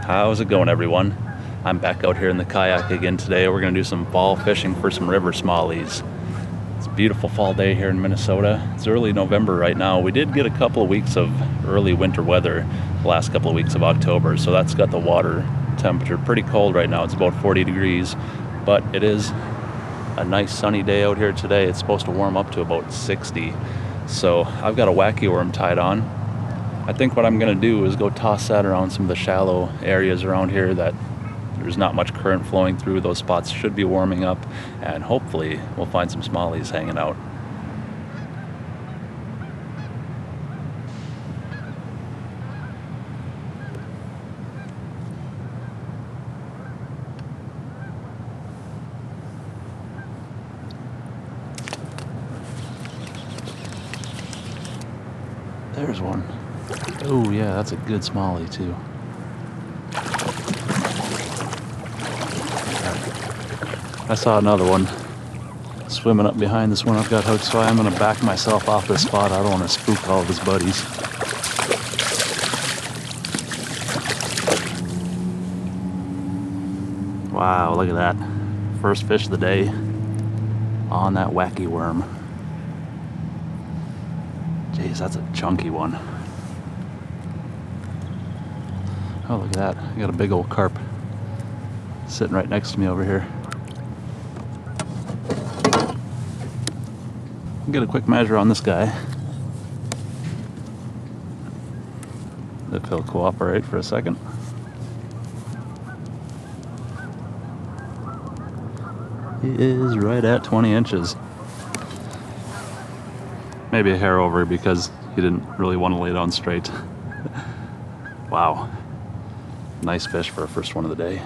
How's it going, everyone? I'm back out here in the kayak again today. We're gonna do some fall fishing for some river smallies. It's a beautiful fall day here in Minnesota. It's early November right now. We did get a couple of weeks of early winter weather the last couple of weeks of October, so that's got the water temperature pretty cold right now. It's about 40 degrees, but it is a nice sunny day out here today. It's supposed to warm up to about 60. So I've got a wacky worm tied on. I think what I'm going to do is go toss that around some of the shallow areas around here that there's not much current flowing through. Those spots should be warming up, and hopefully we'll find some smallies hanging out. There's one. Oh yeah, that's a good smallie too. I saw another one swimming up behind this one I've got hooked, so I'm going to back myself off this spot. I don't want to spook all of his buddies. Wow, look at that. First fish of the day on that wacky worm. Jeez, that's a chunky one. Oh, look at that. I got a big old carp sitting right next to me over here. I'll get a quick measure on this guy, if he'll cooperate for a second. He is right at 20 inches. Maybe a hair over because he didn't really want to lay down straight. Wow. Nice fish for a first one of the day.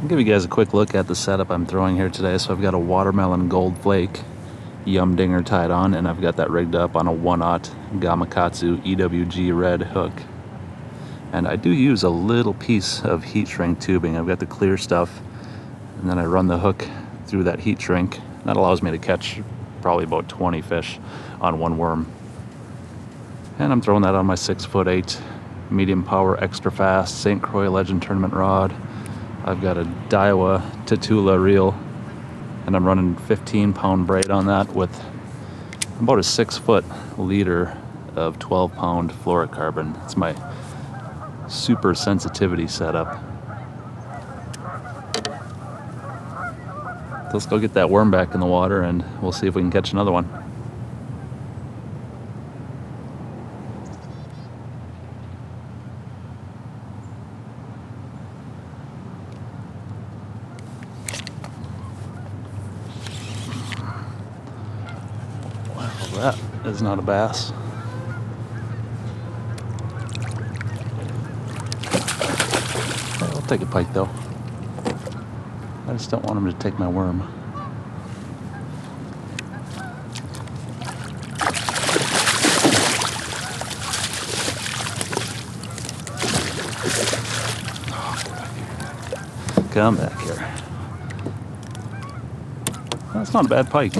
I'll give you guys a quick look at the setup I'm throwing here today. So I've got a watermelon gold flake yum dinger tied on, and I've got that rigged up on a 1/0 Gamakatsu EWG red hook. And I do use a little piece of heat shrink tubing. I've got the clear stuff, and then I run the hook through that heat shrink. That allows me to catch probably about 20 fish on one worm. And I'm throwing that on my 6'8" medium power extra fast St. Croix Legend tournament rod. I've got a Daiwa Tatula reel, and I'm running 15-pound braid on that with about a 6-foot leader of 12-pound fluorocarbon. It's my super sensitivity setup. So let's go get that worm back in the water, and we'll see if we can catch another one. That is not a bass. I'll take a pike though. I just don't want him to take my worm. Come back here. That's not a bad pike.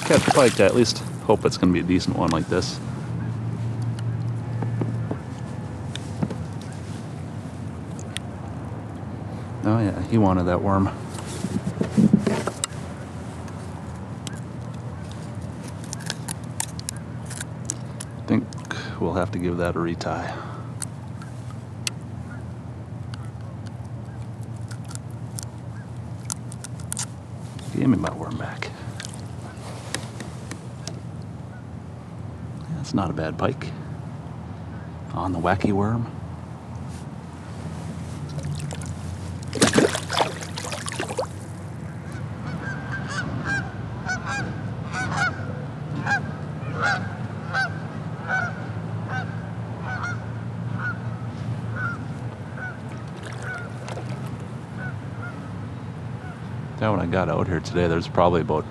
Catch a pike, I at least hope it's going to be a decent one like this. Oh yeah, he wanted that worm. I think we'll have to give that a retie. Give me my worm back. That's not a bad pike on the wacky worm. Now when I got out here today, there's probably about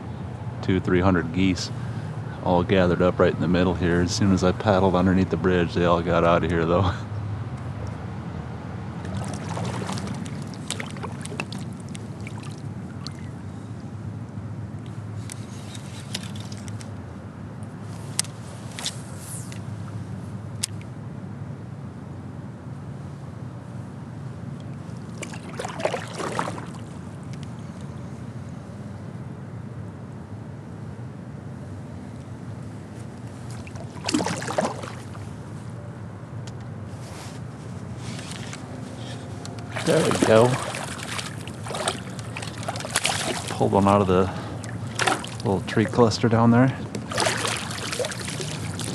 200-300 geese all gathered up right in the middle here. As soon as I paddled underneath the bridge, they all got out of here though. There we go. Pulled one out of the little tree cluster down there.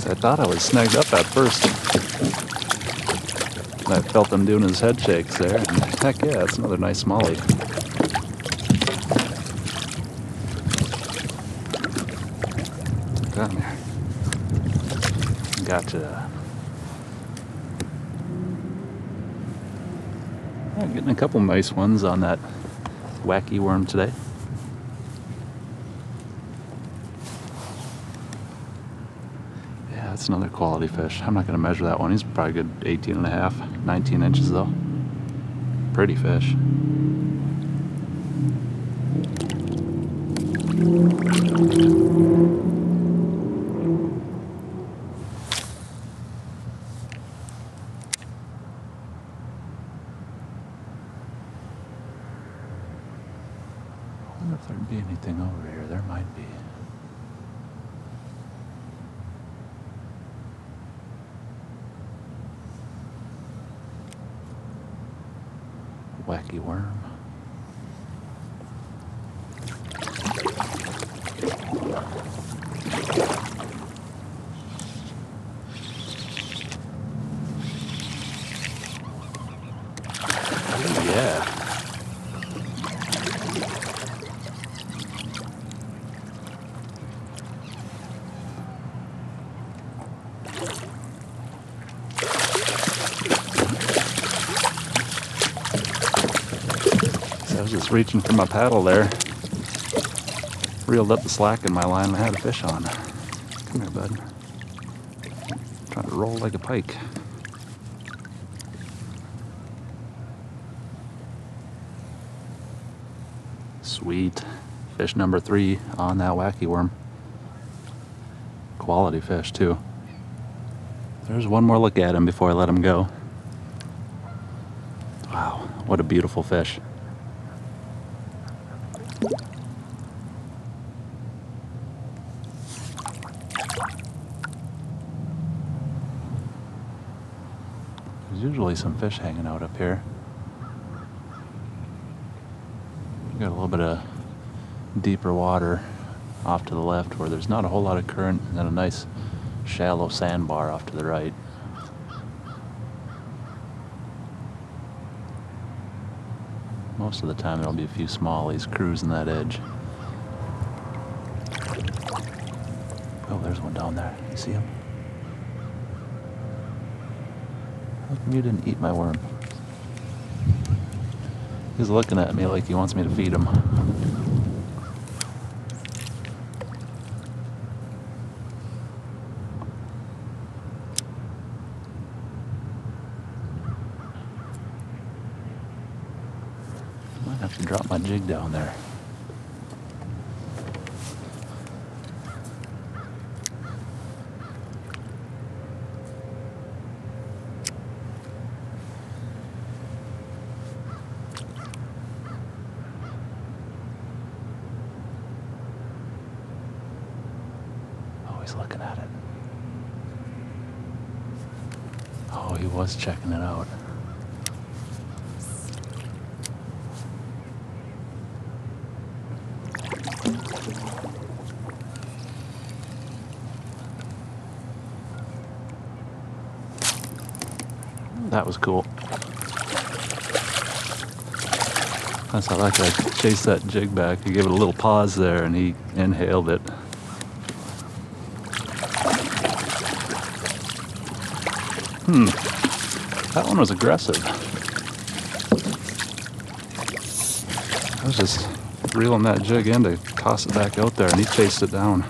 I thought I was snagged up at first. And I felt him doing his head shakes there. And heck yeah, that's another nice smallie. Come here. Gotcha. Yeah, getting a couple nice ones on that wacky worm today. Yeah, that's another quality fish. I'm not going to measure that one. He's probably good 18 and a half, 19 inches though. Pretty fish. I wonder if there'd be anything over here. There might be. Wacky worm. Oh, yeah. I was just reaching for my paddle there. Reeled up the slack in my line and I had a fish on. Come here, bud. Trying to roll like a pike. Sweet. Fish number 3 on that wacky worm. Quality fish too. There's one more look at him before I let him go. Wow, what a beautiful fish. There's usually some fish hanging out up here. We got a little bit of deeper water off to the left where there's not a whole lot of current, and then a nice shallow sandbar off to the right. Most of the time there'll be a few smallies cruising that edge. Oh, there's one down there. You see him? How come you didn't eat my worm? He's looking at me like he wants me to feed him. Might have to drop my jig down there. He's looking at it. Oh, he was checking it out. That was cool. That's how that guy chased that jig back. He gave it a little pause there and he inhaled it. That one was aggressive. I was just reeling that jig in to toss it back out there, and he chased it down.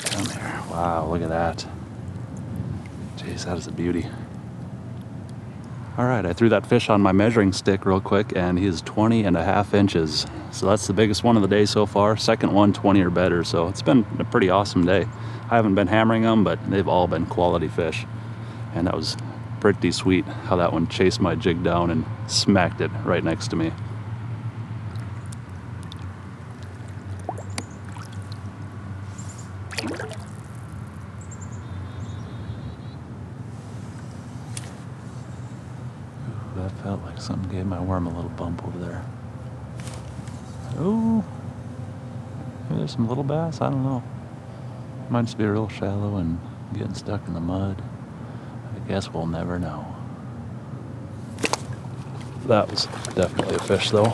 Come here. Wow, look at that. Jeez, that is a beauty. All right, I threw that fish on my measuring stick real quick, and he is 20 and a half inches. So that's the biggest one of the day so far. Second one, 20 or better. So it's been a pretty awesome day. I haven't been hammering them, but they've all been quality fish. And that was pretty sweet how that one chased my jig down and smacked it right next to me. Felt like something gave my worm a little bump over there. Oh, maybe there's some little bass, I don't know. Might just be real shallow and getting stuck in the mud. I guess we'll never know. That was definitely a fish though.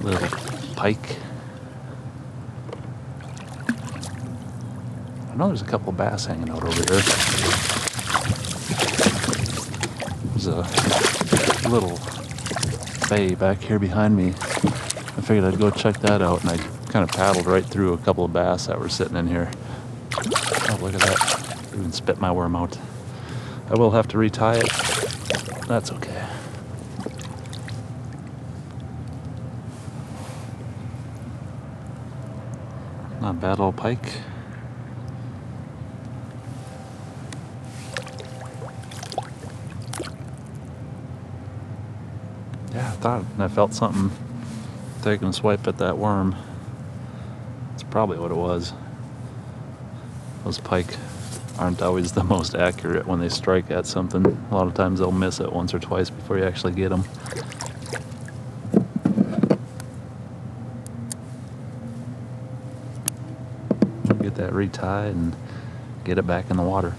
Little pike. I know there's a couple of bass hanging out over here. There's a little bay back here behind me. I figured I'd go check that out, and I kind of paddled right through a couple of bass that were sitting in here. Oh, look at that. Even spit my worm out. I will have to retie it. That's okay. Not a bad old pike. Yeah, I felt something taking a swipe at that worm. That's probably what it was. Those pike aren't always the most accurate when they strike at something. A lot of times they'll miss it once or twice before you actually get them. Get that retied and get it back in the water.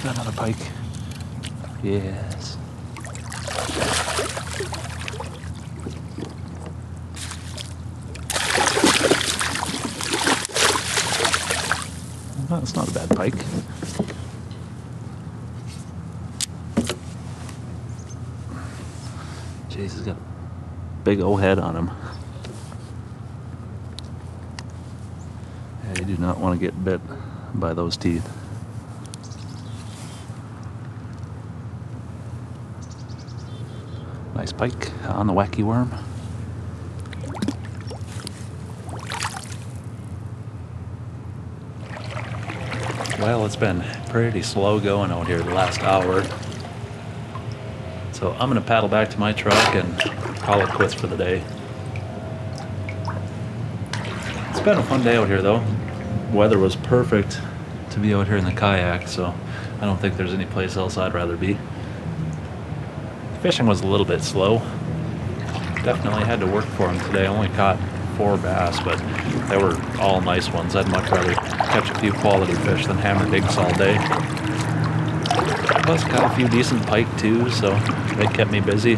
Another pike. Yes. That's not a bad pike. Jeez, he's got a big old head on him. Yeah, you do not want to get bit by those teeth. Nice pike on the wacky worm. Well, it's been pretty slow going out here the last hour. So I'm gonna paddle back to my truck and call it quits for the day. It's been a fun day out here though. Weather was perfect to be out here in the kayak, so I don't think there's any place else I'd rather be. Fishing was a little bit slow. Definitely had to work for them today. I only caught 4 bass, but they were all nice ones. I'd much rather catch a few quality fish than hammer digs all day. Plus caught a few decent pike too, so they kept me busy.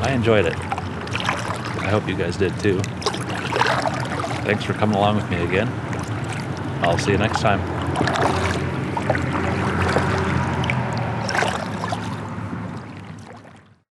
I enjoyed it. I hope you guys did too. Thanks for coming along with me again. I'll see you next time.